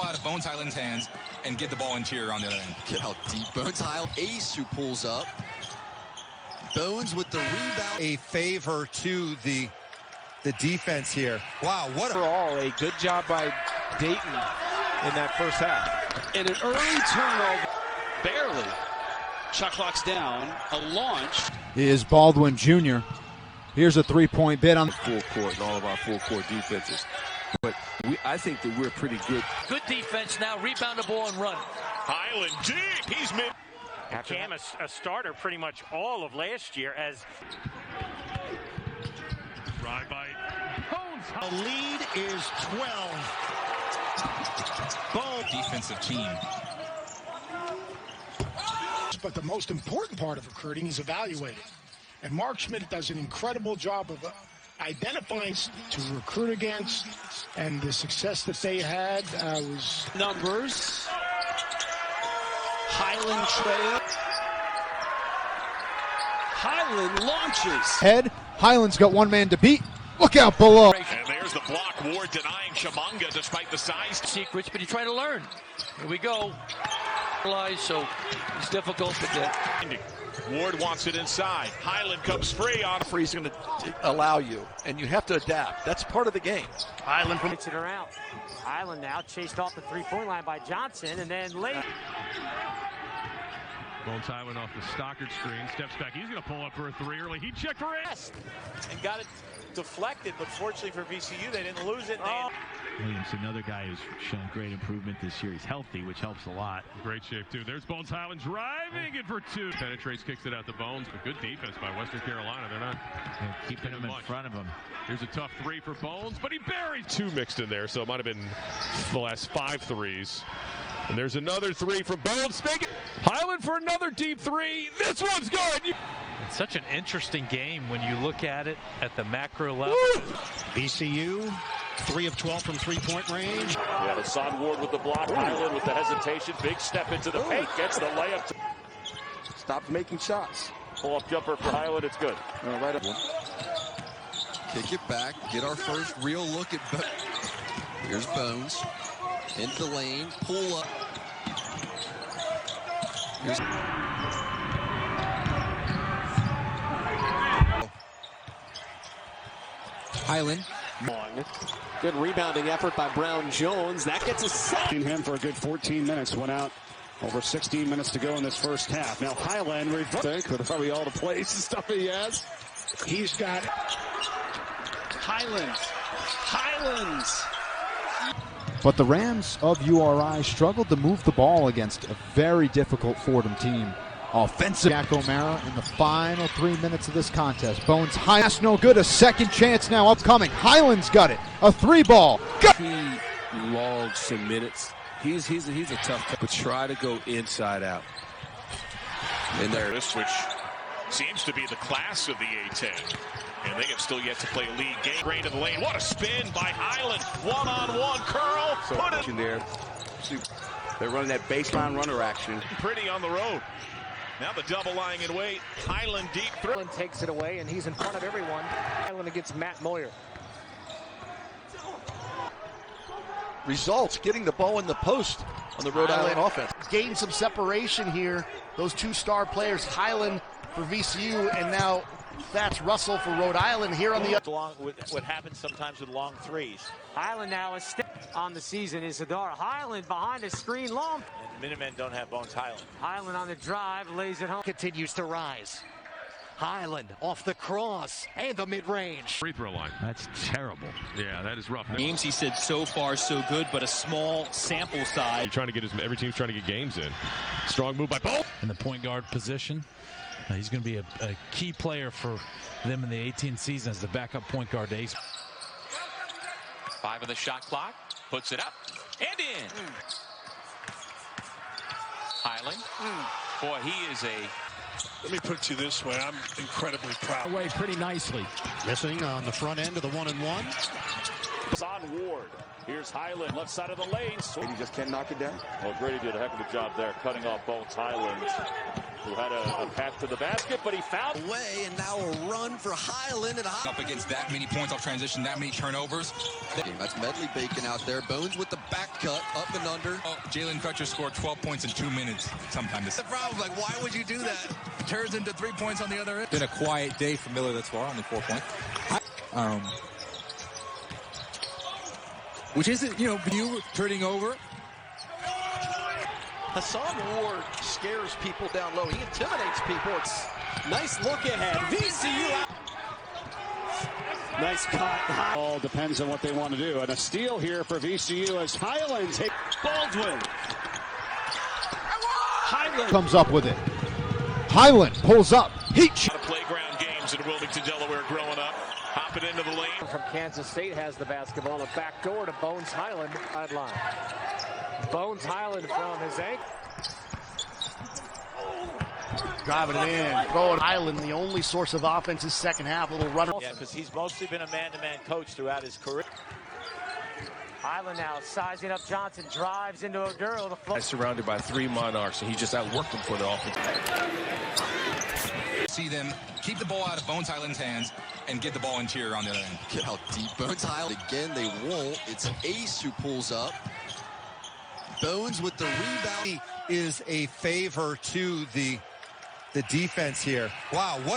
out of Bones Hyland's hands and get the ball interior on the other end. Get how deep Bones Hyland. Ace who pulls up. Bones with the rebound. A favor to the defense here. Wow, what overall a good job by Dayton in that first half. And an early turnover, barely. Shot clock's down. A launch is Baldwin Jr. Here's a three-point bid on full court and all of our full court defenses. But I think that we're pretty good. Good defense now. Rebound the ball and run. Hyland deep. He's mid. Cam a starter pretty much all of last year as. Drive by. The lead is 12. Boom. Defensive team. But the most important part of recruiting is evaluating. And Mark Schmidt does an incredible job of identifying to recruit against, and the success that they had was numbers. Hyland trail. Hyland launches. Head. Hyland's got one man to beat. Look out below. And there's the block. Ward denying Chimanga despite the size. Secrets, but you try to learn. Here we go. So it's difficult to get. Ward wants it inside. Hyland comes free on. Free's going to allow you, and you have to adapt. That's part of the game. Hyland hits it around. Hyland now chased off the three-point line by Johnson, and then late. Bones Hyland off the Stockard screen. Steps back. He's going to pull up for a three early. He checked for it. And got it deflected, but fortunately for VCU, they didn't lose it. Williams, another guy who's shown great improvement this year. He's healthy, which helps a lot. Great shape, too. There's Bones Hyland driving it for two. Penetrates, kicks it out to Bones, but good defense by Western Carolina. They're not keeping him in front of him. Here's a tough three for Bones, but he buried two mixed in there, so it might have been the last 5 threes. And there's another three from Bones. Hyland for another deep three. This one's good. It's such an interesting game when you look at it at the macro level. VCU, 3 of 12 from three-point range. Yeah, Hassan Ward with the block. Hyland with the hesitation. Big step into the paint. Gets the layup. Stop making shots. Pull-up jumper for Hyland. It's good. Right up. Kick it back. Get our first real look at Bones. Here's Bones. Into the lane. Pull up. Here's Hyland. Good rebounding effort by Brown Jones. That gets a set. Him for a good 14 minutes. Went out over 16 minutes to go in this first half. Now Hyland reversed with probably all the plays and stuff he has. He's got Hylands. But the Rams of URI struggled to move the ball against a very difficult Fordham team. Offensive. Jack O'Mara in the final 3 minutes of this contest. Bones high. That's no good. A second chance now upcoming. Hyland's got it. A 3-ball. He logged some minutes. He's a tough guy, but try to go inside out. And there it is, which seems to be the class of the A-10. And they have still yet to play a lead game. Grain to the lane. What a spin by Hyland. One-on-one curl. So put it in there. They're running that baseline runner action. Pretty on the road. Now the double lying in wait. Hyland deep throw. Hyland takes it away, and he's in front of everyone. Hyland against Matt Moyer. Results, getting the ball in the post on the Rhode Island offense. Gained some separation here. Those two star players, Hyland for VCU, and now that's Russell for Rhode Island here on the what happens sometimes with long threes. Hyland now a step on the season is Zadar. Hyland behind a screen long. And Minutemen don't have Bones Hyland. Hyland on the drive, lays it home. Continues to rise. Hyland off the cross and the mid-range. Free throw line. That's terrible. Yeah, that is rough. Games, he said, so far so good, but a small sample size. You're trying to get every team's trying to get games in. Strong move by Bones. In the point guard position. He's going to be a key player for them in the 18 season as the backup point guard to Ace. 5 of the shot clock. Puts it up and in. Hyland. Boy, he is Let me put it to you this way. I'm incredibly proud. Away pretty nicely. Missing on the front end of the 1-and-1. Hassan Ward. Here's Hyland, left side of the lane. He just can't knock it down. Well, Grady did a heck of a job there, cutting off Bones Hyland. who had a path to the basket, but he found away, and now a run for Hyland. And Up against that many points off transition, that many turnovers. That's Medley Bacon out there. Bones with the back cut, up and under. Oh, Jalen Crutcher scored 12 points in 2 minutes sometimes. The problem, like, why would you do that? Turns into 3 points on the other end. Been a quiet day for Miller thus far, only 4 points. Which isn't, you turning over. Hassan Ward scares people down low. He intimidates people. It's Nice look ahead. VCU out. Nice cut. All depends on what they want to do. And a steal here for VCU as Hyland hit Baldwin. Hyland comes up with it. Hyland pulls up. Heat. playground games in Wilmington, Delaware growing up. Hopping into the lane. From Kansas State has the basketball. A back door to Bones Hyland. Sideline. Bones Hyland from his ankle. Driving it in. Throwing Hyland, the only source of offense is second half. Little runner. Yeah, because he's mostly been a man-to-man coach throughout his career. Hyland now sizing up Johnson. Drives into Oduro. The floor. Surrounded by 3 Monarchs, and he just outworked them for the offense. See them keep the ball out of Bones Hyland's hands and get the ball interior on the other end. Get how deep Bones Hyland. Again, they won't. It's Ace who pulls up. Bones with the rebound. Is a favor to the defense here. Wow, what